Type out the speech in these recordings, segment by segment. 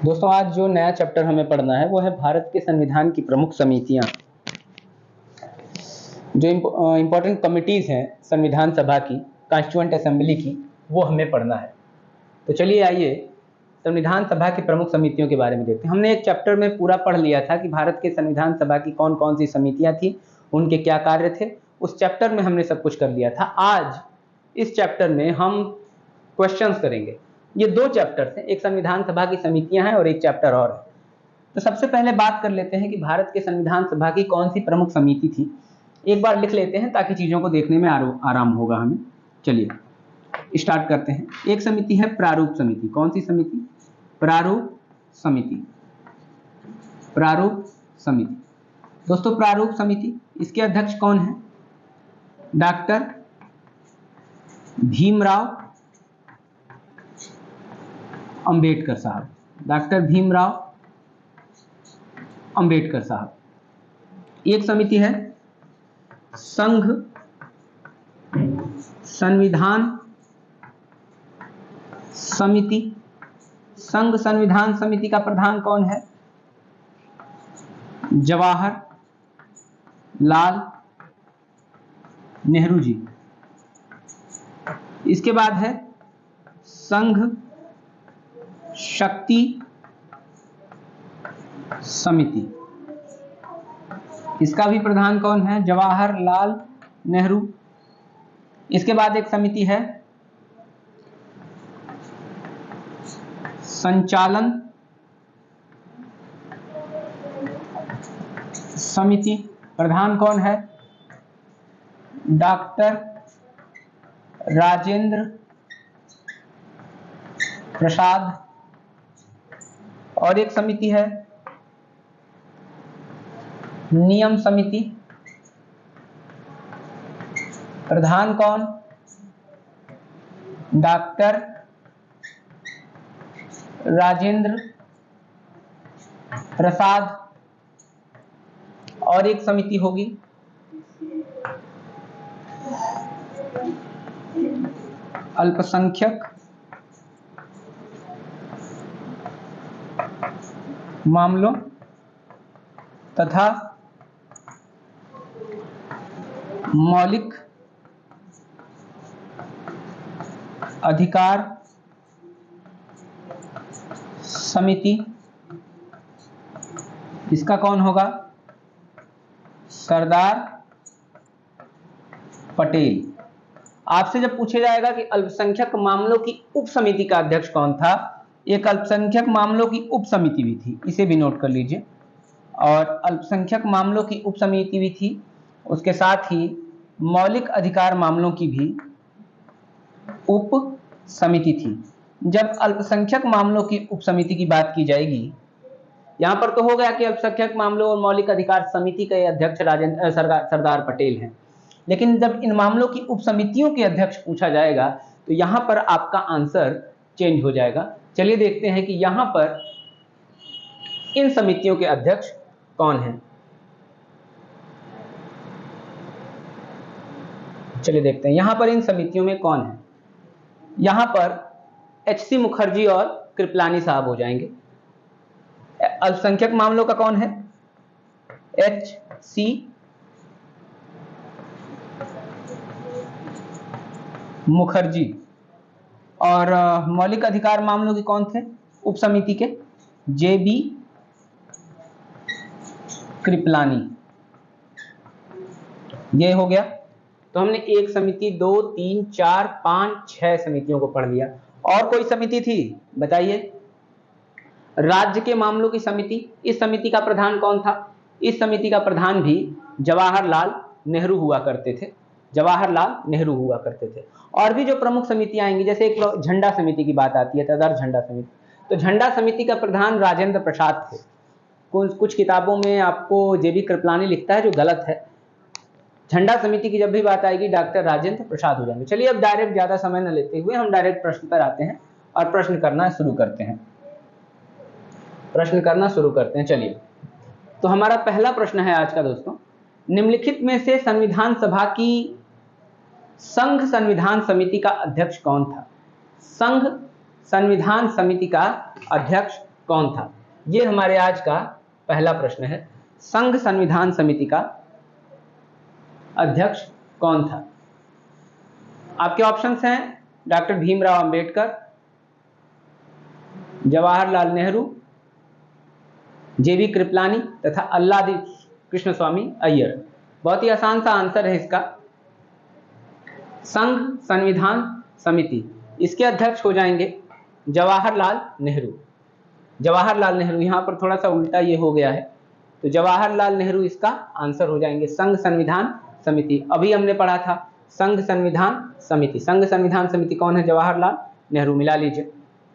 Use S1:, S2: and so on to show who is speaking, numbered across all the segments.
S1: दोस्तों आज जो नया चैप्टर हमें पढ़ना है वो है भारत के संविधान की प्रमुख समितियां। जो इम्पोर्टेंट कमिटीज़ हैं संविधान सभा की, कॉन्स्टिट्यूएंट असेंबली की, वो हमें पढ़ना है। तो चलिए आइए संविधान सभा की प्रमुख समितियों के बारे में देखते हैं। हमने एक चैप्टर में पूरा पढ़ लिया था कि भारत के संविधान सभा की कौन कौन सी समितियां थी, उनके क्या कार्य थे। उस चैप्टर में हमने सब कुछ कर लिया था। आज इस चैप्टर में हम क्वेश्चंस करेंगे। ये दो चैप्टर्स हैं, एक संविधान सभा की समितियां हैं और एक चैप्टर और है। तो सबसे पहले बात कर लेते हैं कि भारत के संविधान सभा की कौन सी प्रमुख समिति थी। एक बार लिख लेते हैं ताकि चीज़ों को देखने में आराम होगा हमें। चलिए स्टार्ट करते हैं। एक समिति है प्रारूप समिति। कौन सी समिति? प्रारूप समिति। प्रारूप समिति। दोस्तों प्रारूप समिति, इसके अध्यक्ष कौन है? डॉक्टर भीमराव अंबेडकर साहब। डॉक्टर भीमराव अंबेडकर साहब। एक समिति है संघ संविधान समिति। संघ संविधान समिति का प्रधान कौन है? जवाहर लाल नेहरू जी। इसके बाद है संघ शक्ति समिति। इसका भी प्रधान कौन है? जवाहरलाल नेहरू। इसके बाद एक समिति है संचालन समिति। प्रधान कौन है? डॉक्टर राजेंद्र प्रसाद। और एक समिति है नियम समिति। प्रधान कौन? डॉक्टर राजेंद्र प्रसाद। और एक समिति होगी अल्पसंख्यक मामलों तथा मौलिक अधिकार समिति। इसका कौन होगा? सरदार पटेल। आपसे जब पूछा जाएगा कि अल्पसंख्यक मामलों की उप समिति का अध्यक्ष कौन था, एक अल्पसंख्यक मामलों की उप समिति भी थी, इसे भी नोट कर लीजिए। और अल्पसंख्यक मामलों की उप समिति भी थी, उसके साथ ही मौलिक अधिकार मामलों की भी उप समिति थी। जब अल्पसंख्यक मामलों की उप समिति की बात की जाएगी, यहां पर तो हो गया कि अल्पसंख्यक मामलों और मौलिक अधिकार समिति के अध्यक्ष सरदार पटेल हैं, लेकिन जब इन मामलों की उप समितियों के अध्यक्ष पूछा जाएगा तो यहां पर आपका आंसर चेंज हो जाएगा। चलिए देखते हैं कि यहां पर इन समितियों के अध्यक्ष कौन हैं। चलिए देखते हैं यहां पर इन समितियों में कौन है। यहां पर एच.सी. मुखर्जी और कृपलानी साहब हो जाएंगे। अल्पसंख्यक मामलों का कौन है? एच.सी. मुखर्जी। और मौलिक अधिकार मामलों के कौन थे उप समिति के? जे.बी. कृपलानी। ये हो गया। तो हमने एक समिति, 2, 3, 4, 5, 6 समितियों को पढ़ लिया। और कोई समिति थी? बताइए। राज्य के मामलों की समिति। इस समिति का प्रधान कौन था? इस समिति का प्रधान भी जवाहरलाल नेहरू हुआ करते थे। जवाहरलाल नेहरू हुआ करते थे। और भी जो प्रमुख समितियां आएंगी, जैसे एक झंडा समिति की बात आती है, तदर झंडा समिति, तो झंडा समिति का प्रधान राजेंद्र प्रसाद थे। कुछ किताबों में आपको जे.बी. कृपलानी लिखता है, जो गलत है। झंडा समिति की जब भी बात आएगी डॉक्टर राजेंद्र प्रसाद हो जाएंगे। चलिए अब डायरेक्ट ज्यादा समय न लेते हुए हम डायरेक्ट प्रश्न पर आते हैं और प्रश्न करना शुरू करते हैं। चलिए तो हमारा पहला प्रश्न है आज का दोस्तों, निम्नलिखित में से संविधान सभा की संघ संविधान समिति का अध्यक्ष कौन था? संघ संविधान समिति का अध्यक्ष कौन था? ये हमारे आज का पहला प्रश्न है। संघ संविधान समिति का अध्यक्ष कौन था? आपके ऑप्शंस हैं डॉक्टर भीमराव अंबेडकर, जवाहरलाल नेहरू, जेबी कृपलानी तथा अल्लादी कृष्ण स्वामी अय्यर। बहुत ही आसान सा आंसर है इसका, संघ संविधान समिति। इसके अध्यक्ष हो जाएंगे जवाहरलाल नेहरू। जवाहरलाल नेहरू, यहाँ पर थोड़ा सा उल्टा ये हो गया है, तो जवाहरलाल नेहरू इसका आंसर हो जाएंगे। संघ संविधान समिति अभी हमने पढ़ा था, संघ संविधान समिति। संघ संविधान समिति कौन है? जवाहरलाल नेहरू, मिला लीजिए,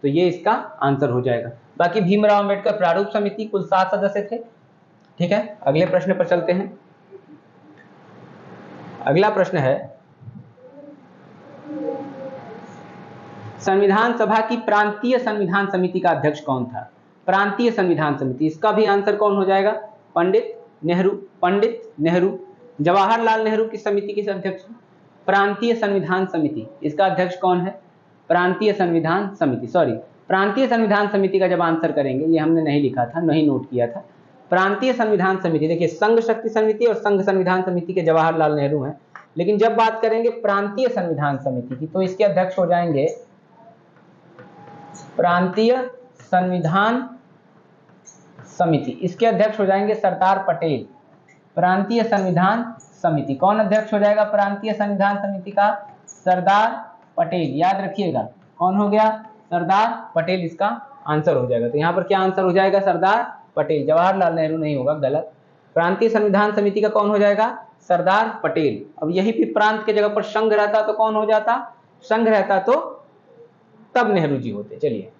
S1: तो ये इसका आंसर हो जाएगा। बाकी भीमराव अंबेडकर प्रारूप समिति, कुल 7 सदस्य थे। ठीक है, अगले प्रश्न पर चलते हैं। अगला प्रश्न है, संविधान सभा की प्रांतीय संविधान समिति का अध्यक्ष कौन था? प्रांतीय संविधान समिति, इसका भी आंसर कौन हो जाएगा? पंडित नेहरू। पंडित नेहरू। जवाहरलाल नेहरू की समिति किस अध्यक्ष? प्रांतीय संविधान समिति, इसका अध्यक्ष कौन है? प्रांतीय संविधान समिति, सॉरी, प्रांतीय संविधान समिति का जब आंसर करेंगे, ये हमने नहीं लिखा था, नहीं नोट किया था। प्रांतीय संविधान समिति, देखिए संघ शक्ति समिति और संघ संविधान समिति के जवाहरलाल नेहरू हैं, लेकिन जब बात करेंगे प्रांतीय संविधान समिति की, तो इसके अध्यक्ष हो जाएंगे प्रांतीय संविधान समिति, इसके अध्यक्ष हो जाएंगे सरदार पटेल। प्रांतीय संविधान समिति, कौन अध्यक्ष हो जाएगा प्रांतीय संविधान समिति का? सरदार पटेल, याद रखिएगा, कौन हो गया? सरदार पटेल इसका आंसर हो जाएगा। तो यहाँ पर क्या आंसर हो जाएगा? सरदार पटेल, जवाहरलाल नेहरू नहीं होगा, गलत। प्रांतीय संविधान समिति का कौन हो जाएगा? सरदार पटेल। अब यही भी प्रांत के जगह पर संघ रहता तो कौन हो जाता? संघ रहता तो तब नेहरू जी होते। चलिए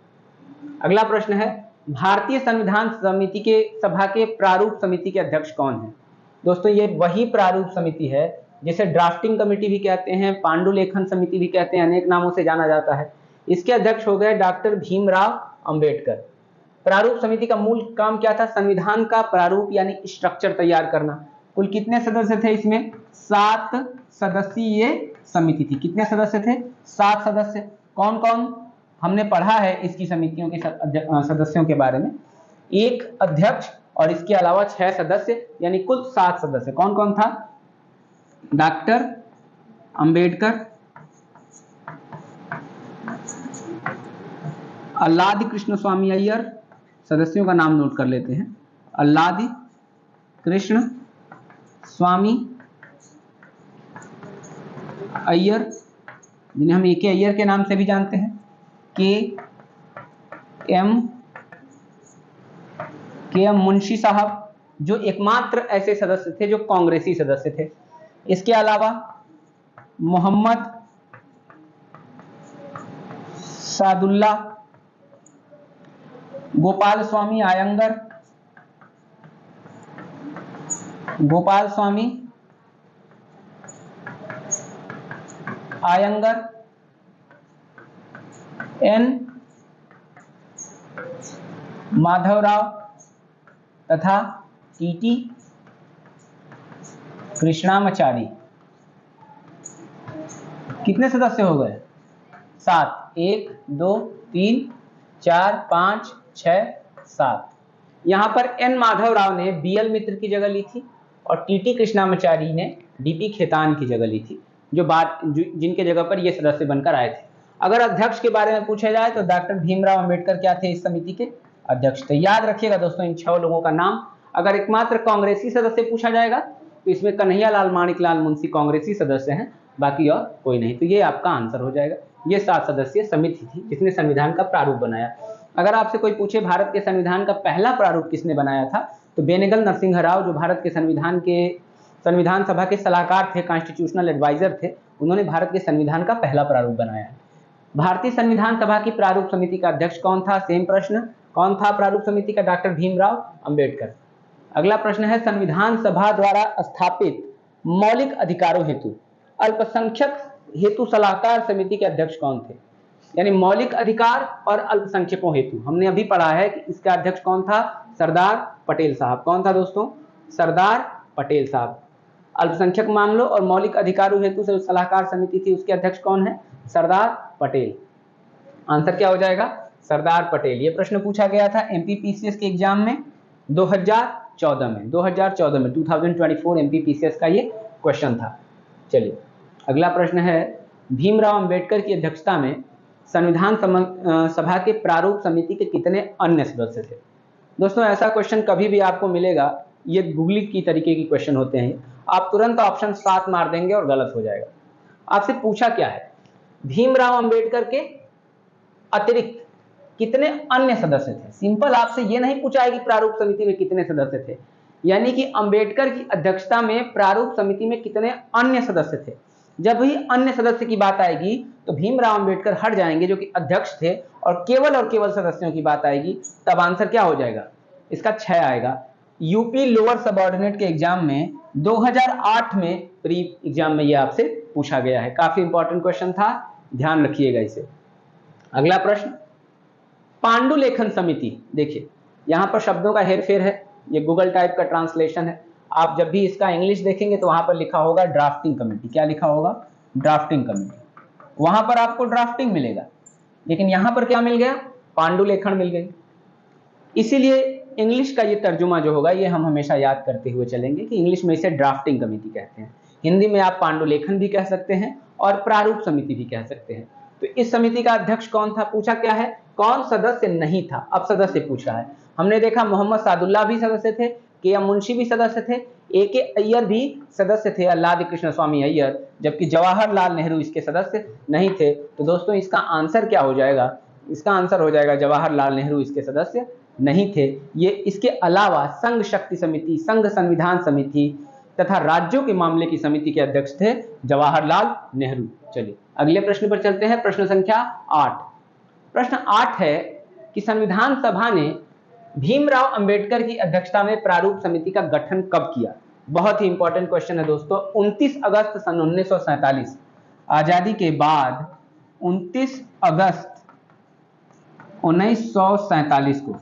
S1: अगला प्रश्न है, भारतीय संविधान समिति के सभा के प्रारूप समिति के अध्यक्ष कौन है? दोस्तों ये वही प्रारूप समिति है जिसे ड्राफ्टिंग कमेटी भी कहते हैं, पांडुलेखन समिति भी कहते हैं, अनेक नामों से जाना जाता है। इसके अध्यक्ष हो गए डॉक्टर भीमराव अंबेडकर। प्रारूप समिति का मूल काम क्या था? संविधान का प्रारूप यानी स्ट्रक्चर तैयार करना। कुल कितने सदस्य थे इसमें? 7 सदस्यीय समिति थी। कितने सदस्य थे? 7 सदस्य। कौन कौन? हमने पढ़ा है इसकी समितियों के सदस्यों के बारे में। एक अध्यक्ष और इसके अलावा 6 सदस्य, यानी कुल 7 सदस्य। कौन कौन था? डॉक्टर अंबेडकर, अल्लादी कृष्ण स्वामी अय्यर, सदस्यों का नाम नोट कर लेते हैं। अल्लादी कृष्ण स्वामी अय्यर, जिन्हें हम ए.के. अय्यर के नाम से भी जानते हैं। के एम मुंशी साहब, जो एकमात्र ऐसे सदस्य थे जो कांग्रेसी सदस्य थे। इसके अलावा मोहम्मद सादुल्ला, गोपाल स्वामी आयंगर, गोपाल स्वामी आयंगर, एन माधवराव तथा टी कृष्णामाचारी। कितने सदस्य हो गए? 7। 1 2 3 4 5 6 7। यहाँ पर एन माधवराव ने बीएल मित्र की जगह ली थी और टी कृष्णामाचारी ने डीपी खेतान की जगह ली थी, जिनके जगह पर ये सदस्य बनकर आए थे। अगर अध्यक्ष के बारे में पूछा जाए तो डॉक्टर भीमराव अंबेडकर क्या थे? इस समिति के अध्यक्ष थे। याद रखिएगा दोस्तों इन 6 लोगों का नाम। अगर एकमात्र कांग्रेसी सदस्य पूछा जाएगा तो इसमें कन्हैयालाल माणिकलाल मुंशी कांग्रेसी सदस्य हैं, बाकी और कोई नहीं। तो ये आपका आंसर हो जाएगा। ये 7 सदस्यीय समिति थी जिसने संविधान का प्रारूप बनाया। अगर आपसे कोई पूछे भारत के संविधान का पहला प्रारूप किसने बनाया था, तो बेनेगल नरसिंह राव, जो भारत के संविधान सभा के सलाहकार थे, कॉन्स्टिट्यूशनल एडवाइजर थे, उन्होंने भारत के संविधान का पहला प्रारूप बनाया है। भारतीय संविधान सभा की प्रारूप समिति का अध्यक्ष कौन था? सेम प्रश्न, कौन था प्रारूप समिति का? डॉक्टर भीमराव अंबेडकर। अगला प्रश्न है, संविधान सभा द्वारा स्थापित मौलिक अधिकारों हेतु अल्पसंख्यक हेतु सलाहकार समिति के अध्यक्ष कौन थे? यानी मौलिक अधिकार और अल्पसंख्यकों हेतु हमने अभी पढ़ा है कि इसका अध्यक्ष कौन था? सरदार पटेल साहब। कौन था दोस्तों? सरदार पटेल साहब। अल्पसंख्यक मामलों और मौलिक अधिकारों हेतु से सलाहकार समिति थी, उसके अध्यक्ष कौन है? सरदार पटेल। आंसर क्या हो जाएगा? सरदार पटेल। ये प्रश्न पूछा गया था एमपीपीसीएस के एग्जाम में 2014 में 2024 एमपीपीसीएस का ये क्वेश्चन था। चलिए अगला प्रश्न है, भीमराव अंबेडकर की अध्यक्षता में संविधान सभा के प्रारूप समिति के कितने अन्य सदस्य थे? दोस्तों ऐसा क्वेश्चन कभी भी आपको मिलेगा, ये गूगली की तरीके की क्वेश्चन होते हैं, आप तुरंत ऑप्शन 7 मार देंगे और गलत हो जाएगा। आपसे पूछा क्या है, भीमराव अंबेडकर के अतिरिक्त कितने अन्य सदस्य थे। सिंपल आपसे ये नहीं पूछा है कि प्रारूप समिति में कितने सदस्य थे, यानी कि अंबेडकर की अध्यक्षता में प्रारूप समिति में कितने अन्य सदस्य थे। जब भी अन्य सदस्य की बात आएगी तो भीमराव अंबेडकर हट जाएंगे जो कि अध्यक्ष थे, और केवल सदस्यों की बात आएगी, तब आंसर क्या हो जाएगा, इसका 6 आएगा। यूपी लोअर सबऑर्डिनेट के एग्जाम में 2008 में प्री एग्जाम में ये आपसे पूछा गया है, काफी इंपॉर्टेंट क्वेश्चन था, ध्यान रखिएगा इसे। अगला प्रश्न, पांडुलेखन समिति। देखिए यहां पर शब्दों का हेरफेर है, ये गूगल टाइप का ट्रांसलेशन है। आप जब भी इसका इंग्लिश देखेंगे तो वहां पर लिखा होगा ड्राफ्टिंग कमेटी। क्या लिखा होगा, ड्राफ्टिंग कमेटी। वहां पर आपको ड्राफ्टिंग मिलेगा, लेकिन यहां पर क्या मिल गया, पांडुलेखन मिल गई। इसीलिए इंग्लिश का ये तर्जुमा जो होगा ये हम हमेशा याद करते हुए चलेंगे कि इंग्लिश में इसे ड्राफ्टिंग कमेटी कहते हैं। हिंदी में आप पांडुलेखन भी कह सकते हैं और प्रारूप समिति भी कह सकते हैं। तो इस समिति का अध्यक्ष कौन था, पूछा क्या है, कौन सदस्य नहीं था, अब सदस्य पूछा है। हमने देखा मोहम्मद सादुल्लाह भी सदस्य थे, के एम मुंशी भी सदस्य थे, ए के अय्यर भी सदस्य थे, अल्लादी कृष्ण स्वामी अय्यर, जबकि जवाहरलाल नेहरू इसके सदस्य नहीं थे। तो दोस्तों इसका आंसर क्या हो जाएगा, इसका आंसर हो जाएगा जवाहरलाल नेहरू इसके सदस्य नहीं थे। ये इसके अलावा संघ शक्ति समिति, संघ संविधान समिति तथा राज्यों के मामले की समिति के अध्यक्ष थे जवाहरलाल नेहरू। चलिए अगले प्रश्न पर चलते हैं, प्रश्न संख्या 8। प्रश्न 8 है कि संविधान सभा ने भीमराव अंबेडकर की अध्यक्षता में प्रारूप समिति का गठन कब किया। बहुत ही इंपॉर्टेंट क्वेश्चन है दोस्तों। 29 अगस्त सन 1947, आजादी के बाद 29 अगस्त 1947 को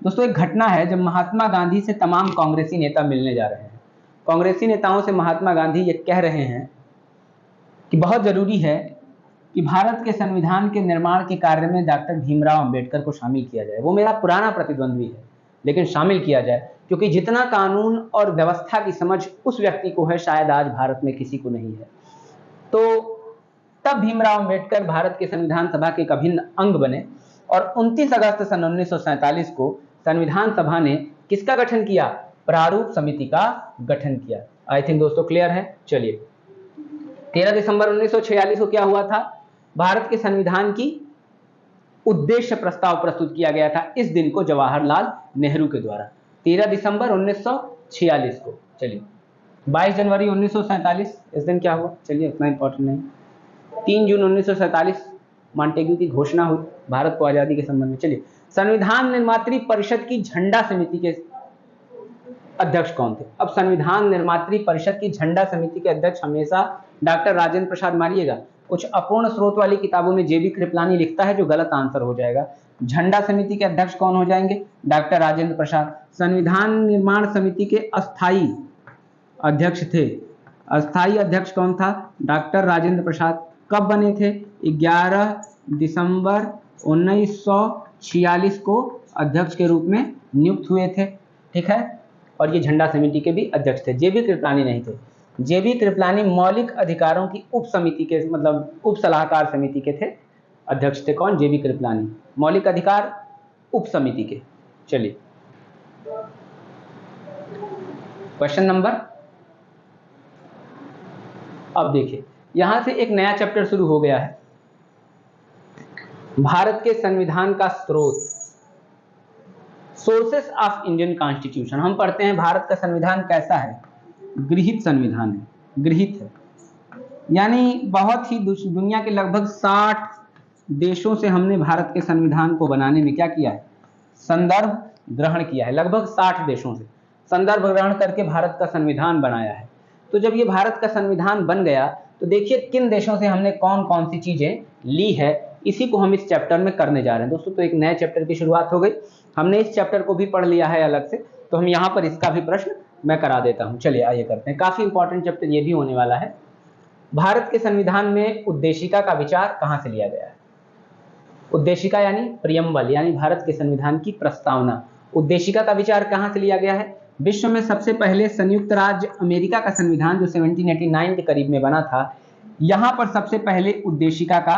S1: दोस्तों एक घटना है जब महात्मा गांधी से तमाम कांग्रेसी नेता मिलने जा रहे हैं। कांग्रेसी नेताओं से महात्मा गांधी ये कह रहे हैं कि बहुत जरूरी है कि भारत के संविधान के निर्माण के कार्य में डॉक्टर भीमराव अंबेडकर को शामिल किया जाए। वो मेरा पुराना प्रतिद्वंद्वी है, लेकिन शामिल किया जाए, क्योंकि जितना कानून और व्यवस्था की समझ उस व्यक्ति को है शायद आज भारत में किसी को नहीं है। तो तब भीमराव अंबेडकर भारत के संविधान सभा के एक अभिन्न अंग बने और 29 अगस्त सन 1947 को संविधान सभा ने किसका गठन किया, प्रारूप समिति का गठन किया। आई थिंक दोस्तों क्लियर है। चलिए 13 दिसंबर 1946 को क्या हुआ था, भारत के संविधान की उद्देश्य प्रस्ताव प्रस्तुत किया गया था इस दिन को जवाहरलाल नेहरू के द्वारा, 13 दिसंबर 1946 को। चलिए 22 जनवरी 1947 इस दिन क्या हुआ, चलिए उतना इंपॉर्टेंट नहीं। 3 जून 1947 मॉन्टेग्यू की घोषणा हुई भारत को आजादी के संबंध में। चलिए संविधान निर्मात्री परिषद की झंडा समिति के अध्यक्ष कौन थे। अब संविधान निर्मात्री परिषद की झंडा समिति के अध्यक्ष हमेशा डॉक्टर राजेंद्र प्रसाद, मारिएगा कुछ अपूर्ण स्रोत वाली किताबों में जेबी कृपलानी लिखता है जो गलत आंसर हो जाएगा। झंडा समिति के अध्यक्ष कौन हो जाएंगे, डॉक्टर राजेंद्र प्रसाद। संविधान निर्माण समिति के अस्थायी अध्यक्ष थे, अस्थायी अध्यक्ष कौन था, डॉक्टर राजेंद्र प्रसाद। कब बने थे, 11 दिसंबर 1946 को अध्यक्ष के रूप में नियुक्त हुए थे, ठीक है। और ये झंडा समिति के भी अध्यक्ष थे, जेबी कृपलानी नहीं थे। जेबी कृपलानी मौलिक अधिकारों की उप समिति के, मतलब उप सलाहकार समिति के थे, अध्यक्ष थे कौन, जेबी कृपलानी, मौलिक अधिकार उप समिति के। चलिए क्वेश्चन नंबर, अब देखिए यहां से एक नया चैप्टर शुरू हो गया है, भारत के संविधान का स्रोत, सोर्सेस ऑफ इंडियन कॉन्स्टिट्यूशन। हम पढ़ते हैं भारत का संविधान कैसा है, गृहीत संविधान है, गृहीत है, यानी बहुत ही दुनिया के लगभग 60 देशों से हमने भारत के संविधान को बनाने में क्या किया है, संदर्भ ग्रहण किया है। लगभग 60 देशों से संदर्भ ग्रहण करके भारत का संविधान बनाया है। तो जब ये भारत का संविधान बन गया तो देखिए किन देशों से हमने कौन कौन सी चीजें ली है, इसी को हम इस चैप्टर में करने जा रहे हैं दोस्तों। तो एक नए चैप्टर की शुरुआत हो गई, हमने इस चैप्टर को भी पढ़ लिया है अलग से, तो हम यहाँ पर इसका भी प्रश्न मैं करा देता हूँ। चलिए आइए करते हैं, काफी इंपॉर्टेंट चैप्टर ये भी होने वाला है। भारत के संविधान में उद्देशिका का विचार कहाँ से लिया गया है। उद्देशिका यानी प्रियम्बल यानी भारत के संविधान की प्रस्तावना। उद्देशिका का विचार कहाँ से लिया गया है? विश्व में सबसे पहले संयुक्त राज्य अमेरिका का संविधान जो 1789 के करीब में बना था, यहाँ पर सबसे पहले उद्देशिका का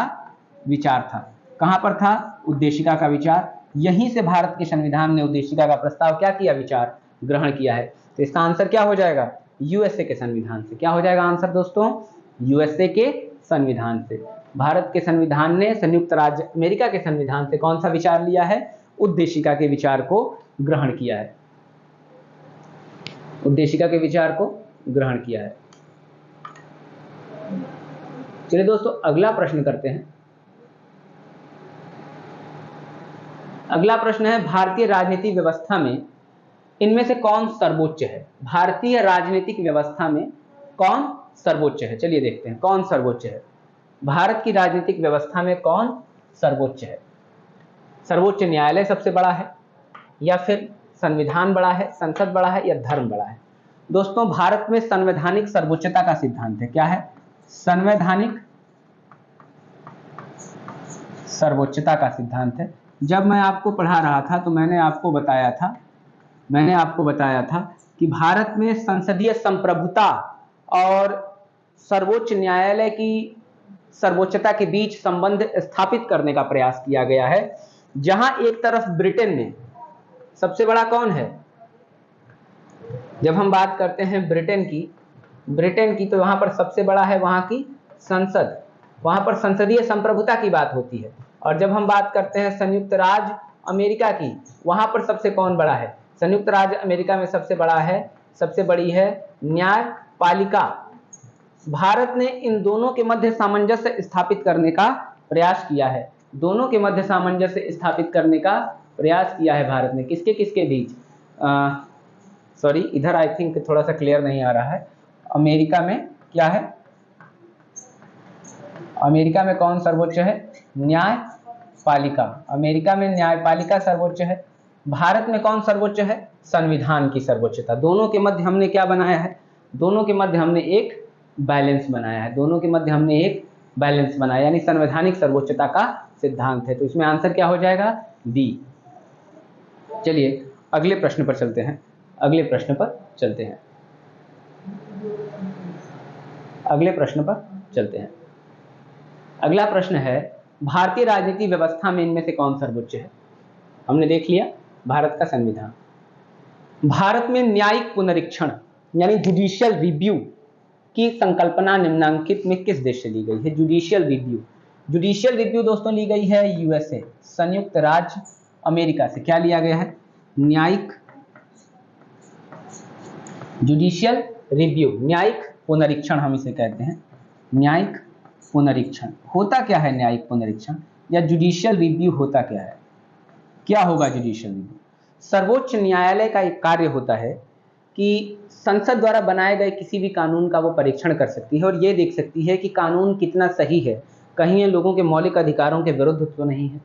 S1: विचार था। कहाँ पर था उद्देशिका का विचार? यहीं से भारत के संविधान ने उद्देशिका का प्रस्ताव क्या किया, विचार ग्रहण किया है। तो इसका आंसर क्या हो जाएगा? यूएसए के संविधान से। क्या हो जाएगा आंसर दोस्तों? यूएसए के संविधान से। भारत के संविधान ने संयुक्त राज्य अमेरिका के संविधान से कौन सा विचार लिया है? उद्देशिका के विचार को ग्रहण किया है। उद्देशिका के विचार को ग्रहण किया है। चलिए दोस्तों अगला प्रश्न करते हैं। अगला प्रश्न है, भारतीय राजनीतिक व्यवस्था में इनमें से कौन सर्वोच्च है? भारतीय राजनीतिक व्यवस्था में कौन सर्वोच्च है? चलिए देखते हैं कौन सर्वोच्च है। भारत की राजनीतिक व्यवस्था में कौन सर्वोच्च है? सर्वोच्च न्यायालय सबसे बड़ा है, या फिर संविधान बड़ा है, संसद बड़ा है, या धर्म बड़ा है? दोस्तों भारत में संवैधानिक सर्वोच्चता का सिद्धांत है। क्या है? संवैधानिक सर्वोच्चता का सिद्धांत है। जब मैं आपको पढ़ा रहा था तो मैंने आपको बताया था कि भारत में संसदीय संप्रभुता और सर्वोच्च न्यायालय की सर्वोच्चता के बीच संबंध स्थापित करने का प्रयास किया गया है। जहां एक तरफ ब्रिटेन में सबसे बड़ा कौन है? जब हम बात करते हैं ब्रिटेन की तो वहां पर सबसे बड़ा है वहां की संसद, वहां पर संसदीय संप्रभुता की बात होती है। और जब हम बात करते हैं संयुक्त राज्य अमेरिका की, वहां पर सबसे कौन बड़ा है? संयुक्त राज्य अमेरिका में सबसे बड़ी है न्यायपालिका। भारत ने इन दोनों के मध्य सामंजस्य स्थापित करने का प्रयास किया है। दोनों के मध्य सामंजस्य स्थापित करने का प्रयास किया है भारत ने। किसके किसके बीच? सॉरी, इधर आई थिंक थोड़ा सा क्लियर नहीं आ रहा है। अमेरिका में क्या है? अमेरिका में कौन सर्वोच्च है? न्यायपालिका। अमेरिका में न्यायपालिका सर्वोच्च है। भारत में कौन सर्वोच्च है? संविधान की सर्वोच्चता। दोनों के मध्य हमने क्या बनाया है? दोनों के मध्य हमने एक बैलेंस बनाया है। दोनों के मध्य हमने एक बैलेंस बनाया, यानी संवैधानिक सर्वोच्चता का सिद्धांत है। तो इसमें आंसर क्या हो जाएगा? बी। चलिए अगले प्रश्न पर चलते हैं। अगले प्रश्न पर चलते हैं। अगला प्रश्न है, भारतीय राजनीतिक व्यवस्था में इनमें से कौन सर्वोच्च है? हमने देख लिया भारत का संविधान। भारत में न्यायिक पुनरीक्षण यानी जुडिशियल रिव्यू की संकल्पना निम्नांकित में किस देश से ली गई है? जुडिशियल रिव्यू दोस्तों ली गई है यूएसए, संयुक्त राज्य अमेरिका से। क्या लिया गया है? न्यायिक जुडिशियल रिव्यू, न्यायिक पुनरीक्षण हम इसे कहते हैं। न्यायिक पुनरीक्षण होता क्या है? न्यायिक पुनरीक्षण या जुडिशियल रिव्यू होता क्या है? क्या होगा जुडिशियल रिव्यू? सर्वोच्च न्यायालय का एक कार्य होता है कि संसद द्वारा बनाए गए किसी भी कानून का वो परीक्षण कर सकती है और ये देख सकती है कि कानून कितना सही है, कहीं ये लोगों के मौलिक अधिकारों के विरुद्ध तो नहीं है।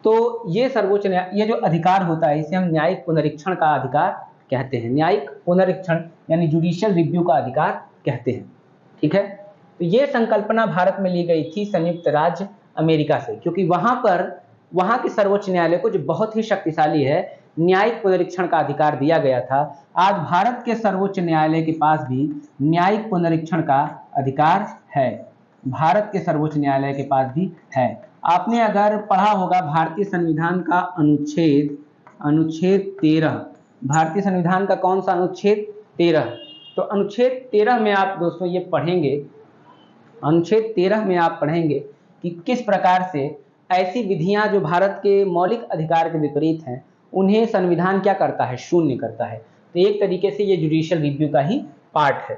S1: तो ये सर्वोच्च न्यायालय, ये जो अधिकार होता है इसे हम न्यायिक पुनरीक्षण का अधिकार कहते हैं। न्यायिक पुनरीक्षण यानी जुडिशियल रिव्यू का अधिकार कहते हैं। ठीक है, तो ये संकल्पना भारत में ली गई थी संयुक्त राज्य अमेरिका से, क्योंकि वहां के सर्वोच्च न्यायालय को, जो बहुत ही शक्तिशाली है, न्यायिक पुनरीक्षण का अधिकार दिया गया था। आज भारत के सर्वोच्च न्यायालय के पास भी न्यायिक पुनरीक्षण का अधिकार है। भारत के सर्वोच्च न्यायालय के पास भी है। आपने अगर पढ़ा होगा भारतीय संविधान का अनुच्छेद 13, भारतीय संविधान का कौन सा अनुच्छेद? 13। तो अनुच्छेद 13 में आप दोस्तों ये पढ़ेंगे, अनुच्छेद 13 में आप पढ़ेंगे कि किस प्रकार से ऐसी विधियां जो भारत के मौलिक अधिकार के विपरीत हैं उन्हें संविधान क्या करता है? शून्य करता है। तो एक तरीके से ये जुडिशियल रिव्यू का ही पार्ट है।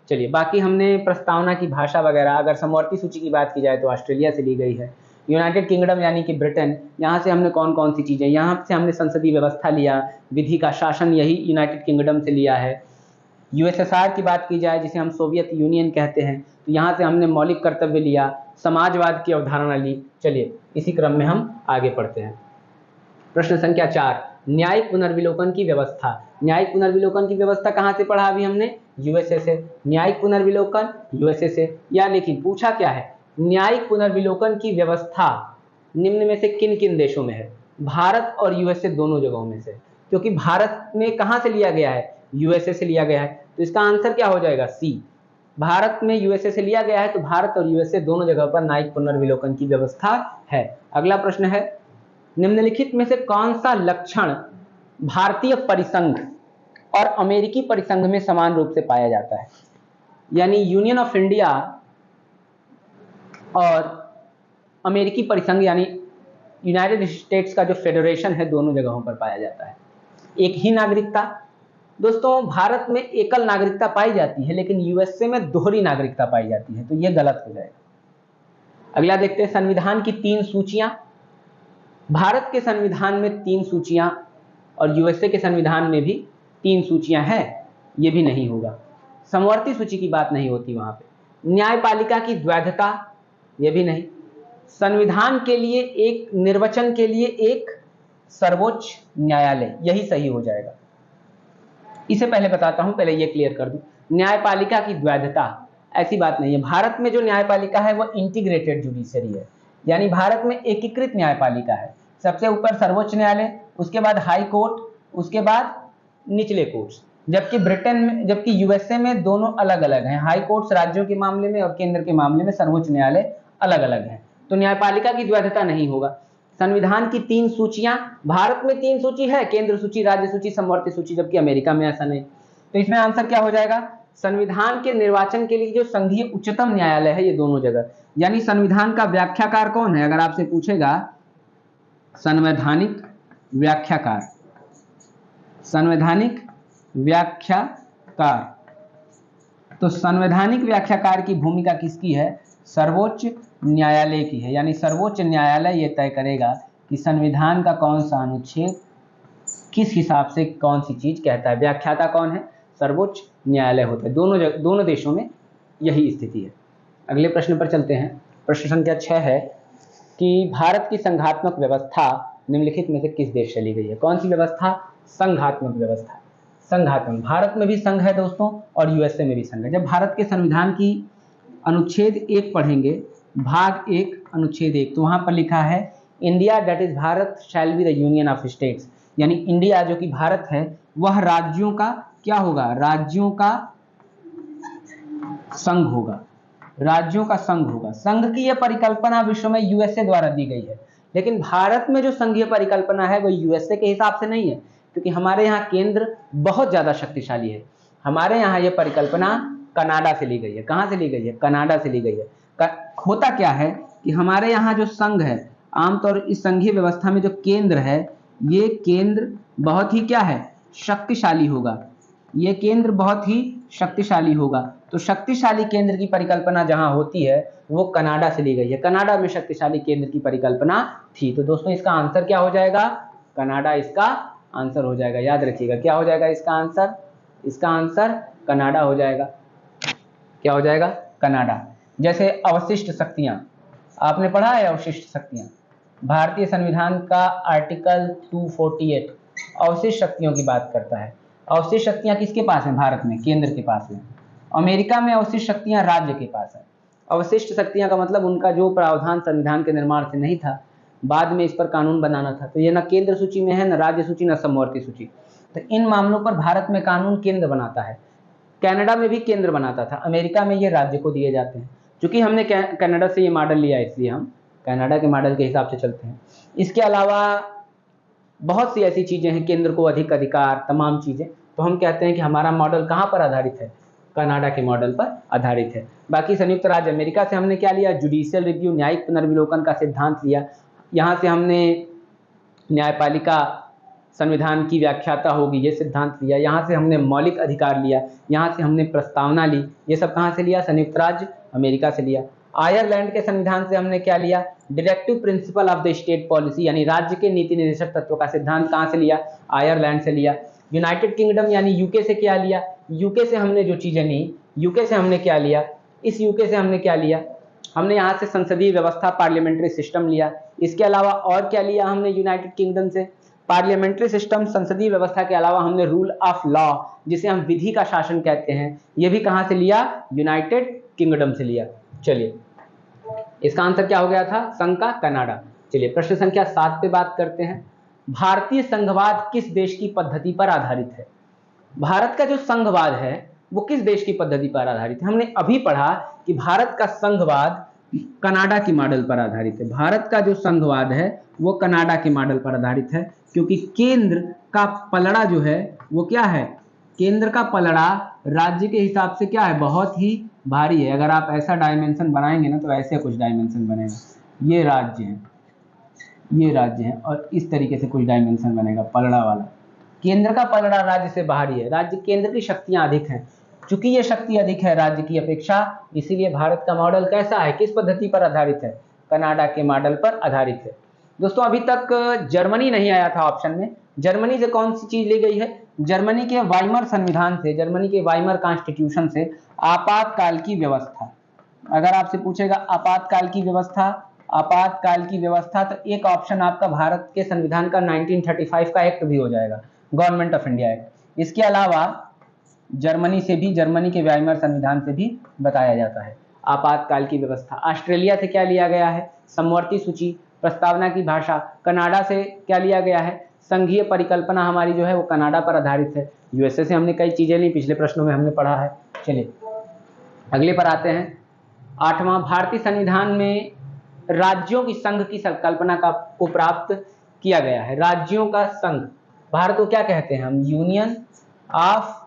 S1: चलिए, बाकी हमने प्रस्तावना की भाषा वगैरह, अगर समवर्ती सूची की बात की जाए तो ऑस्ट्रेलिया से ली गई है। यूनाइटेड किंगडम यानी कि ब्रिटेन, यहाँ से हमने कौन कौन सी चीज़ें, यहाँ से हमने संसदीय व्यवस्था लिया, विधि का शासन यही यूनाइटेड किंगडम से लिया है। यूएसएसआर की बात की जाए जिसे हम सोवियत यूनियन कहते हैं, तो यहाँ से हमने मौलिक कर्तव्य लिया, समाजवाद की अवधारणा ली। चलिए इसी क्रम में हम आगे पढ़ते हैं। प्रश्न संख्या 4, न्यायिक पुनर्विलोकन की व्यवस्था। न्यायिक पुनर्विलोकन की व्यवस्था कहाँ से पढ़ा अभी हमने? यूएसए से। न्यायिक पुनर्विलोकन यूएसए से, या लेकिन पूछा क्या है? न्यायिक पुनर्विलोकन की व्यवस्था निम्न में से किन किन देशों में है? भारत और यूएसए दोनों जगहों में से, क्योंकि भारत में कहां से लिया गया है? यूएसए से लिया गया है, तो इसका आंसर क्या हो जाएगा? सी। भारत में यूएसए से लिया गया है, तो भारत और यूएसए दोनों जगह पर न्यायिक पुनर्विलोकन की व्यवस्था है। अगला प्रश्न है, निम्नलिखित में से कौन सा लक्षण भारतीय परिसंघ और अमेरिकी परिसंघ में समान रूप से पाया जाता है? यानी यूनियन ऑफ इंडिया और अमेरिकी परिसंघ यानी यूनाइटेड स्टेट्स का जो फेडरेशन है, दोनों जगहों पर पाया जाता है। एक ही नागरिकता, दोस्तों भारत में एकल नागरिकता पाई जाती है, लेकिन यूएसए में दोहरी नागरिकता पाई जाती है, तो यह गलत हो जाएगा। अगला देखते हैं, संविधान की 3 सूचियां। भारत के संविधान में 3 सूचियां और यूएसए के संविधान में भी 3 सूचियां हैं, यह भी नहीं होगा। समवर्ती सूची की बात नहीं होती वहां पे। न्यायपालिका की द्वैधता, यह भी नहीं। संविधान के लिए एक, निर्वाचन के लिए एक सर्वोच्च न्यायालय, यही सही हो जाएगा। इसे पहले बताता हूं, पहले ये क्लियर कर दूं। न्यायपालिका की द्वैधता, ऐसी बात नहीं है। भारत में जो न्यायपालिका है वो इंटीग्रेटेड जुडिशरी है, यानी भारत में एकीकृत न्यायपालिका है। सबसे ऊपर सर्वोच्च न्यायालय, उसके बाद हाई कोर्ट, उसके बाद निचले कोर्ट्स। जबकि ब्रिटेन में, जबकि यूएसए में दोनों अलग अलग हैं। हाई कोर्ट्स राज्यों के मामले में और केंद्र के मामले में सर्वोच्च न्यायालय अलग अलग है, तो न्यायपालिका की द्वैधता नहीं होगा। संविधान की 3 सूचियां, भारत में 3 सूची है, केंद्र सूची, राज्य सूची, समवर्ती सूची, जबकि अमेरिका में ऐसा नहीं। तो इसमें आंसर क्या हो जाएगा? संविधान के निर्वाचन के लिए जो संघीय उच्चतम न्यायालय है, ये दोनों जगह। यानी संविधान का व्याख्याकार कौन है? अगर आपसे पूछेगा संवैधानिक व्याख्याकार, संवैधानिक व्याख्याकार, तो संवैधानिक व्याख्याकार की भूमिका किसकी है? सर्वोच्च न्यायालय की है। यानी सर्वोच्च न्यायालय यह तय करेगा कि संविधान का कौन सा अनुच्छेद किस हिसाब से कौन सी चीज कहता है। व्याख्याता कौन है? सर्वोच्च न्यायालय होता है। दोनों देशों में यही स्थिति है। अगले प्रश्न पर चलते हैं। प्रश्न संख्या 6 है कि भारत की संघात्मक व्यवस्था निम्नलिखित में से किस देश से ली गई है? कौन सी व्यवस्था? संघात्मक व्यवस्था। संघात्मक, भारत में भी संघ है दोस्तों और यूएसए में भी संघ है। जब भारत के संविधान की अनुच्छेद 1 पढ़ेंगे, भाग 1 अनुच्छेद 1, तो वहां पर लिखा है India that is Bharat shall be the union of states. यानी इंडिया जो कि भारत है वह राज्यों का क्या होगा? राज्यों का संघ होगा, राज्यों का संघ होगा। संघ की यह परिकल्पना विश्व में यूएसए द्वारा दी गई है, लेकिन भारत में जो संघीय परिकल्पना है वो यूएसए के हिसाब से नहीं है, क्योंकि हमारे यहाँ केंद्र बहुत ज्यादा शक्तिशाली है। हमारे यहाँ यह परिकल्पना कनाडा से ली गई है। कहां से ली गई है? कनाडा से ली गई है। होता क्या है कि हमारे यहाँ जो संघ है, आमतौर इस संघीय व्यवस्था में जो केंद्र है, ये केंद्र बहुत ही क्या है? शक्तिशाली होगा। ये केंद्र बहुत ही शक्तिशाली होगा। तो शक्तिशाली केंद्र की परिकल्पना जहां होती है वो कनाडा से ली गई है। कनाडा में शक्तिशाली केंद्र की परिकल्पना थी। तो दोस्तों इसका आंसर क्या हो जाएगा? कनाडा इसका आंसर हो जाएगा। याद रखिएगा, क्या हो जाएगा इसका आंसर? इसका आंसर कनाडा हो जाएगा। क्या हो जाएगा? कनाडा। जैसे अवशिष्ट शक्तियां, आपने पढ़ा है अवशिष्ट शक्तियां? भारतीय संविधान का आर्टिकल 248 अवशिष्ट शक्तियों की बात करता है। अवशिष्ट शक्तियां किसके पास हैं? भारत में केंद्र के पास है। अमेरिका में अवशिष्ट शक्तियां राज्य के पास है। अवशिष्ट शक्तियां का मतलब उनका जो प्रावधान संविधान के निर्माण से नहीं था, बाद में इस पर कानून बनाना था, तो ये न केंद्र सूची में है, न राज्य सूची, न समवर्ती सूची। तो इन मामलों पर भारत में कानून केंद्र बनाता है। कनाडा में भी केंद्र बनाता था, अमेरिका में ये राज्य को दिए जाते हैं। चूंकि हमने कनाडा से ये मॉडल लिया है, इसलिए हम कनाडा के मॉडल के हिसाब से चलते हैं। इसके अलावा बहुत सी ऐसी चीजें हैं, केंद्र को अधिक अधिकार, तमाम चीजें, तो हम कहते हैं कि हमारा मॉडल कहां पर आधारित है? कनाडा के मॉडल पर आधारित है। बाकी संयुक्त राज्य अमेरिका से हमने क्या लिया? जुडिशियल रिव्यू, न्यायिक पुनर्विलोकन का सिद्धांत लिया। यहाँ से हमने न्यायपालिका संविधान की व्याख्याता होगी ये सिद्धांत लिया। यहाँ से हमने मौलिक अधिकार लिया, यहाँ से हमने प्रस्तावना ली। ये सब कहाँ से लिया? संयुक्त राज्य अमेरिका से लिया। आयरलैंड के संविधान से हमने क्या लिया? Directive principle of the state policy, यानी राज्य के नीति निर्देशक तत्व का सिद्धांत कहाँ से लिया? आयरलैंड से लिया। यूनाइटेड किंगडम यानी यूके से क्या लिया? यूके से हमने जो चीजें ली, यूके से हमने क्या लिया? इस यूके से हमने क्या लिया? हमने यहाँ से संसदीय व्यवस्था, पार्लियामेंट्री सिस्टम लिया। इसके अलावा और क्या लिया हमने यूनाइटेड किंगडम से? पार्लियामेंट्री सिस्टम, संसदीय व्यवस्था के अलावा हमने रूल ऑफ लॉ, जिसे हम विधि का शासन कहते हैं, यह भी कहां से लिया? यूनाइटेड किंगडम से लिया। चलिए, इसका आंसर क्या हो गया था? संघ का कनाडा। चलिए प्रश्न संख्या 7 पे बात करते हैं। भारतीय संघवाद किस देश की पद्धति पर आधारित है? भारत का जो संघवाद है वो किस देश की पद्धति पर आधारित है? हमने अभी पढ़ा कि भारत का संघवाद कनाडा की मॉडल पर आधारित है। भारत का जो संघवाद है वो कनाडा के मॉडल पर आधारित है, क्योंकि केंद्र का पलड़ा जो है वो क्या है? केंद्र का पलड़ा राज्य के हिसाब से क्या है? बहुत ही भारी है। अगर आप ऐसा डायमेंशन बनाएंगे ना तो ऐसे कुछ डायमेंशन बनेगा, ये राज्य है, ये राज्य है, और इस तरीके से कुछ डायमेंशन बनेगा पलड़ा वाला। केंद्र का पलड़ा राज्य से भारी है, राज्य केंद्र की शक्तियां अधिक हैं। चूंकि ये शक्ति अधिक है राज्य की अपेक्षा, इसीलिए भारत का मॉडल कैसा है, किस पद्धति पर आधारित है? कनाडा के मॉडल पर आधारित है। दोस्तों अभी तक जर्मनी नहीं आया था ऑप्शन में। जर्मनी से कौन सी चीज ली गई है? जर्मनी के वाइमर संविधान से, जर्मनी के वाइमर कॉन्स्टिट्यूशन से आपातकाल की व्यवस्था। अगर आपसे पूछेगा आपातकाल की व्यवस्था, आपातकाल की व्यवस्था, तो एक ऑप्शन आपका भारत के संविधान का 1935 का एक्ट भी हो जाएगा, गवर्नमेंट ऑफ इंडिया एक्ट। इसके अलावा जर्मनी से भी, जर्मनी के वाइमर संविधान से भी बताया जाता है आपातकाल की व्यवस्था। ऑस्ट्रेलिया से क्या लिया गया है? समवर्ती सूची, प्रस्तावना की भाषा। कनाडा से क्या लिया गया है? संघीय परिकल्पना हमारी जो है वो कनाडा पर आधारित है। यूएसए से हमने कई चीजें ली, पिछले प्रश्नों में हमने पढ़ा है। चलिए अगले पर आते हैं। 8वां, भारतीय संविधान में राज्यों की संघ की संकल्पना को प्राप्त किया गया है। राज्यों का संघ, भारत को क्या कहते हैं हम? यूनियन ऑफ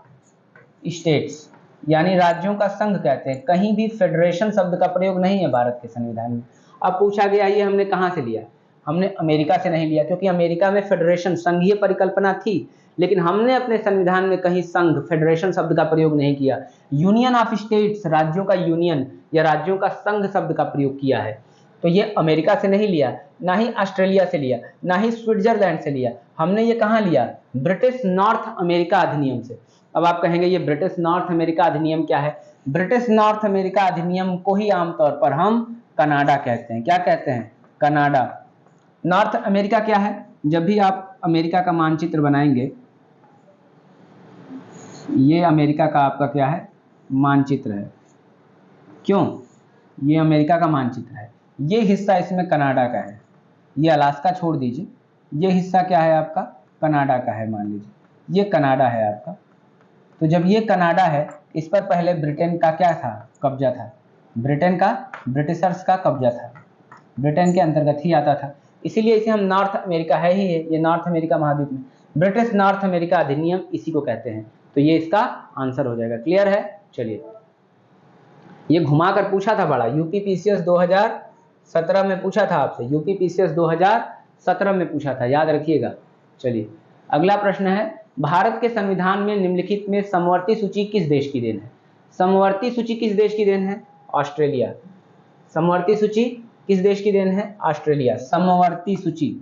S1: स्टेट्स, यानी राज्यों का संघ कहते हैं। कहीं भी फेडरेशन शब्द का प्रयोग नहीं है भारत के संविधान में। अब पूछा गया ये हमने कहां से लिया? हमने अमेरिका से नहीं लिया, क्योंकि अमेरिका में फेडरेशन, संघीय परिकल्पना थी, लेकिन हमने अपने संविधान में कहीं संघ, फेडरेशन शब्द का प्रयोग नहीं किया। यूनियन ऑफ स्टेट्स, राज्यों का यूनियन या राज्यों का संघ शब्द का प्रयोग किया है। तो ये अमेरिका से नहीं लिया, ना ही ऑस्ट्रेलिया से लिया, ना ही स्विट्जरलैंड से लिया। हमने ये कहां लिया? ब्रिटिश नॉर्थ अमेरिका अधिनियम से। अब आप कहेंगे ये ब्रिटिश नॉर्थ अमेरिका अधिनियम क्या है? ब्रिटिश नॉर्थ अमेरिका अधिनियम को ही आमतौर पर हम कनाडा कहते हैं। क्या कहते हैं? कनाडा। नॉर्थ अमेरिका क्या है? जब भी आप अमेरिका का मानचित्र बनाएंगे, ये अमेरिका का आपका क्या है? मानचित्र है। क्यों? ये अमेरिका का मानचित्र है, ये हिस्सा इसमें कनाडा का है। ये अलास्का छोड़ दीजिए, ये हिस्सा क्या है आपका? कनाडा का है। मान लीजिए ये कनाडा है आपका। तो जब ये कनाडा है, इस पर पहले ब्रिटेन का क्या था? कब्जा था। ब्रिटेन का, ब्रिटिशर्स का कब्जा था, ब्रिटेन के अंतर्गत ही आता था। इसीलिए इसे हम नॉर्थ अमेरिका है ही है, ये नॉर्थ अमेरिका महाद्वीप में ब्रिटिश नॉर्थ अमेरिका अधिनियम इसी को कहते हैं। तो ये इसका आंसर हो जाएगा। क्लियर है? चलिए, ये घुमा कर पूछा था बड़ा, यूपीपीसीएस 2017 में पूछा था आपसे, यूपीपीसीएस 2017 में पूछा था, याद रखिएगा। चलिए अगला प्रश्न है, भारत के संविधान में निम्नलिखित में समवर्ती सूची किस देश की देन है? समवर्ती सूची किस देश की देन है? ऑस्ट्रेलिया। समवर्ती सूची किस देश की देन है? ऑस्ट्रेलिया। समवर्ती सूची,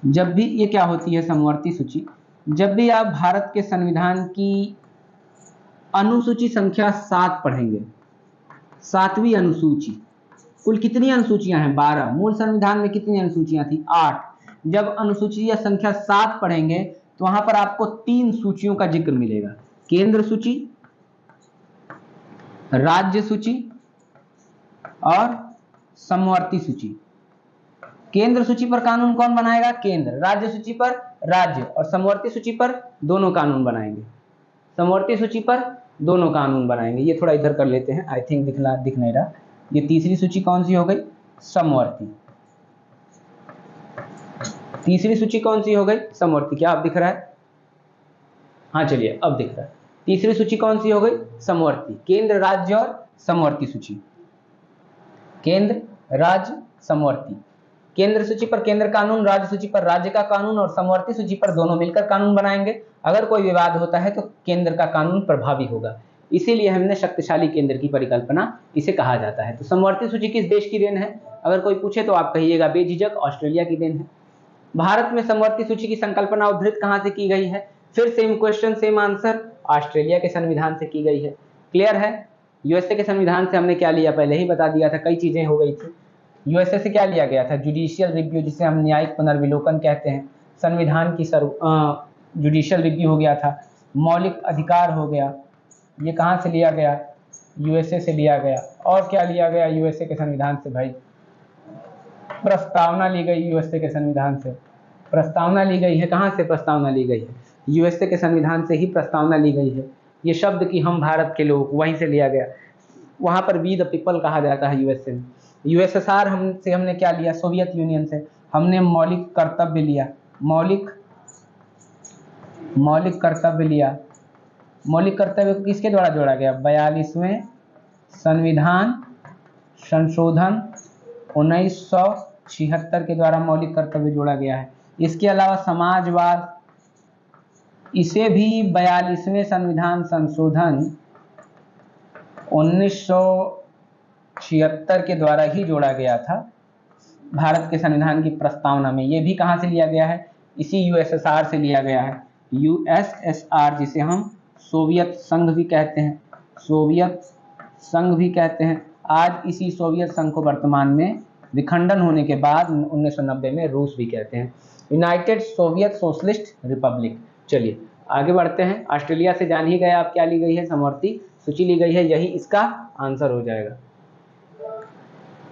S1: जब भी ये क्या होती है समवर्ती सूची? जब भी आप भारत के संविधान की अनुसूची संख्या 7 पढ़ेंगे, 7वीं अनुसूची, कुल कितनी अनुसूचियां हैं? 12। मूल संविधान में कितनी अनुसूचियां थी? 8। जब अनुसूची या संख्या 7 पढ़ेंगे तो वहां पर आपको 3 सूचियों का जिक्र मिलेगा, केंद्र सूची, राज्य सूची और समवर्ती सूची। केंद्र सूची पर कानून कौन बनाएगा? केंद्र। राज्य सूची पर राज्य, और समवर्ती सूची पर दोनों कानून बनाएंगे। समवर्ती सूची पर दोनों कानून बनाएंगे। ये थोड़ा इधर कर लेते हैं, आई थिंक दिख नहीं रहा। ये तीसरी सूची कौन सी हो गई? समवर्ती। तीसरी सूची कौन सी हो गई? समवर्ती। क्या अब दिख रहा है? हाँ चलिए अब दिख रहा है। तीसरी सूची कौन सी हो गई? समवर्ती। केंद्र, राज्य और समवर्ती सूची। केंद्र, राज्य, समवर्ती। केंद्र सूची पर केंद्र कानून, राज्य सूची पर राज्य का कानून और समवर्ती सूची पर दोनों मिलकर कानून बनाएंगे। अगर कोई विवाद होता है तो केंद्र का कानून प्रभावी होगा, इसीलिए हमने शक्तिशाली केंद्र की परिकल्पना इसे कहा जाता है। तो समवर्ती सूची किस देश की देन है? अगर कोई पूछे तो आप कहिएगा बेझिझक ऑस्ट्रेलिया की देन है। भारत में समवर्ती सूची की संकल्पना उद्धृत कहां से की गई है? फिर same question same answer, Australia के संविधान से की गई है। क्लियर है? यूएसए के संविधान से हमने क्या लिया पहले ही बता दिया था, कई चीजें हो गई थी। यूएसए से क्या लिया गया था? जुडिशियल रिव्यू, जिसे हम न्यायिक पुनर्विलोकन कहते हैं। संविधान की जुडिशियल रिव्यू हो गया था। मौलिक अधिकार हो गया, ये कहाँ से लिया गया? यूएसए से लिया गया। और क्या लिया गया यूएसए के संविधान से भाई? प्रस्तावना ली गई यूएसए के संविधान से, प्रस्तावना ली गई है। कहाँ से प्रस्तावना ली गई है? यूएसए के संविधान से ही प्रस्तावना ली गई है। ये शब्द कि हम भारत के लोग, वहीं से लिया गया। वहाँ पर वी द पीपल कहा जाता है यूएसए में। यूएसएसआर हमने क्या लिया? सोवियत यूनियन से हमने मौलिक कर्तव्य लिया, मौलिक कर्तव्य लिया। मौलिक कर्तव्य को किसके द्वारा जोड़ा गया? 42वें संविधान संशोधन 1976 के द्वारा मौलिक कर्तव्य जोड़ा गया है। इसके अलावा समाजवाद, इसे भी 42वें संविधान संशोधन 1976 के द्वारा ही जोड़ा गया था भारत के संविधान की प्रस्तावना में। ये भी कहाँ से लिया गया है? इसी यूएसएसआर से लिया गया है। यूएसएसआर, जिसे हम सोवियत संघ भी कहते हैं, सोवियत संघ भी कहते हैं। आज इसी सोवियत संघ को वर्तमान में विखंडन होने के बाद 1990 में रूस भी कहते हैं, यूनाइटेड सोवियत सोशलिस्ट रिपब्लिक। चलिए आगे बढ़ते हैं। ऑस्ट्रेलिया से जान ही गए आप क्या ली गई है? समवर्ती सूची ली गई है, यही इसका आंसर हो जाएगा।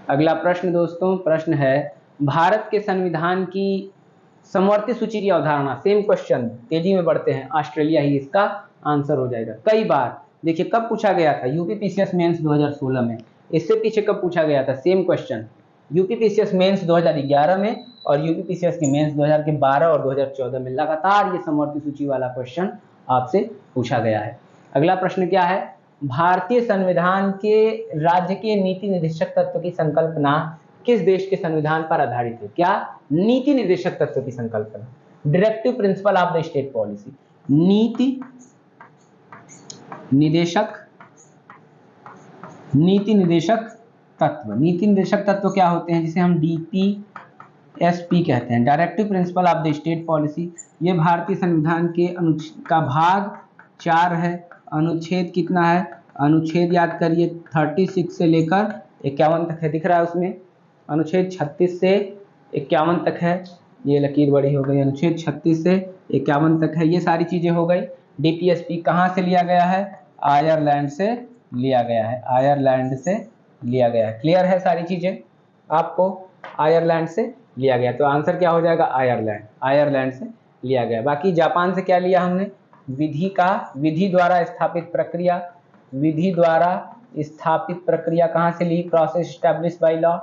S1: अगला प्रश्न दोस्तों, प्रश्न है भारत के संविधान की समवर्ती सूची की अवधारणा। सेम क्वेश्चन, तेजी में बढ़ते हैं। ऑस्ट्रेलिया ही इसका आंसर हो जाएगा। कई बार देखिए कब पूछा गया था? यूपीपीसीएस मेंस 2016 में। इससे पीछे कब पूछा गया था? सेम क्वेश्चन यूपीपीसीएस मेंस 2011 में और यूपीपीसीएस की मेंस 2012 और 2014 में। लगातार ये समवर्ती सूची वाला क्वेश्चन आपसे पूछा गया है। अगला प्रश्न क्या है? भारतीय संविधान के राज्य के नीति निर्देशक तत्व की संकल्पना किस देश के संविधान पर आधारित है? क्या? नीति निर्देशक तत्व की संकल्पना, directive principle of the state policy. नीति निर्देशक तत्व। नीति निर्देशक तत्व क्या होते हैं? जिसे हम डीपीएसपी कहते हैं, directive principle of the state policy. ये भारतीय संविधान के का भाग 4 है। अनुच्छेद कितना है? अनुच्छेद याद करिए 36 से लेकर 51 तक है, दिख रहा है उसमें। अनुच्छेद 36 से 51 तक है, ये लकीर बड़ी हो गई। अनुच्छेद 36 से 51 तक है, ये सारी चीजें हो गई। डीपीएसपी कहाँ से लिया गया है? आयरलैंड से लिया गया है, आयरलैंड से लिया गया है। क्लियर है सारी चीजें आपको? आयरलैंड से लिया गया, तो आंसर क्या हो जाएगा? आयरलैंड, आयरलैंड से लिया गया। बाकी जापान से क्या लिया हमने? विधि द्वारा स्थापित प्रक्रिया। विधि द्वारा स्थापित प्रक्रिया कहाँ से ली? Process establish by law.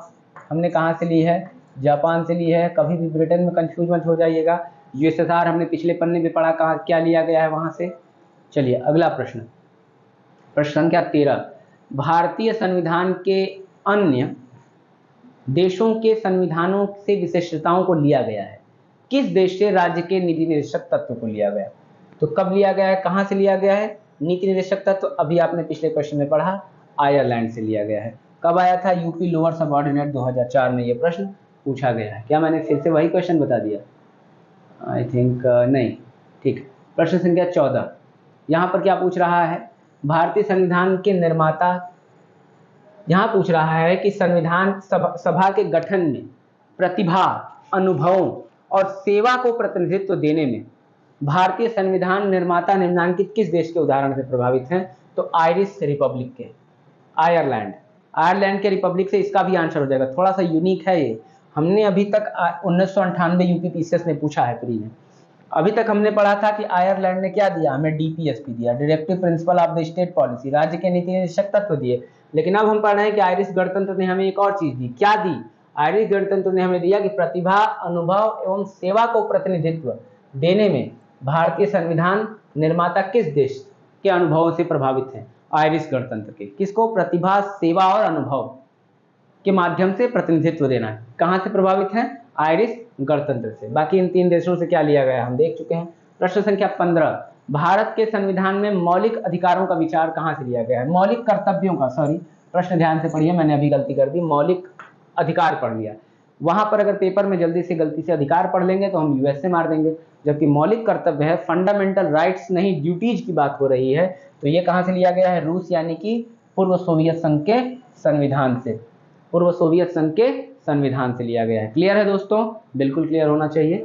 S1: हमने कहाँ से ली है? जापान से ली है। कभी भी ब्रिटेन में कंफ्यूज मत हो जाइएगा। यूएसएसआर हमने पिछले पन्ने में पढ़ा, कहाँ क्या लिया गया है वहां से। चलिए अगला प्रश्न, प्रश्न संख्या 13। भारतीय संविधान के अन्य देशों के संविधानों से विशेषताओं को लिया गया है। किस देश से राज्य के नीति निर्देशक तत्व को लिया गया? तो कब लिया गया है? कहाँ से लिया गया है नीति निर्देशक तत्व? अभी आपने पिछले क्वेश्चन में पढ़ा, आयरलैंड से लिया गया है। कब आया था? यूपी लोअर सबऑर्डिनेट 2004 में ये प्रश्न पूछा गया है। क्या मैंने फिर से वही क्वेश्चन बता दिया? आई थिंक नहीं। ठीक, प्रश्न संख्या 14। यहाँ पर क्या पूछ रहा है? भारतीय संविधान के निर्माता, यहाँ पूछ रहा है कि संविधान सभा के गठन में प्रतिभा, अनुभवों और सेवा को प्रतिनिधित्व देने में भारतीय संविधान निर्माता निम्नलिखित किस देश के उदाहरण से प्रभावित हैं? तो आयरिश रिपब्लिक के, आयरलैंड के रिपब्लिक से इसका भी आंसर हो जाएगा। थोड़ा सा यूनिक है ये। हमने अभी तक 1998 यूपीपीसीएस में पूछा है प्री में। अभी तक हमने पढ़ा था कि आयरलैंड ने क्या दिया हमें? डीपीएसपी दिया, directive principle of the state policy, राज्य के नीति निर्देशक तत्व दिए। लेकिन अब हम पढ़ रहे हैं कि आयरिश गणतंत्र ने हमें एक और चीज दी। क्या दी? आयरिश गणतंत्र ने हमें दिया कि प्रतिभा, अनुभव एवं सेवा को प्रतिनिधित्व देने में भारतीय संविधान निर्माता किस देश के अनुभवों से प्रभावित हैं? आयरिश गणतंत्र के। किसको? प्रतिभा, सेवा और अनुभव के माध्यम से प्रतिनिधित्व देना है। कहाँ से प्रभावित हैं? आयरिश गणतंत्र से। बाकी इन 3 देशों से क्या लिया गया हम देख चुके हैं। प्रश्न संख्या 15। भारत के संविधान में मौलिक अधिकारों का विचार कहाँ से लिया गया है? मौलिक कर्तव्यों का, सॉरी प्रश्न ध्यान से पढ़िए, मैंने अभी गलती कर दी, मौलिक अधिकार पढ़ लिया। वहां पर अगर पेपर में गलती से अधिकार पढ़ लेंगे तो हम यूएस से मार देंगे, जबकि मौलिक कर्तव्य है, फंडामेंटल राइट्स नहीं ड्यूटीज की बात हो रही है। तो ये कहाँ से लिया गया है? रूस यानी कि पूर्व सोवियत संघ के संविधान से, पूर्व सोवियत संघ के संविधान से लिया गया है। क्लियर है दोस्तों? बिल्कुल क्लियर होना चाहिए।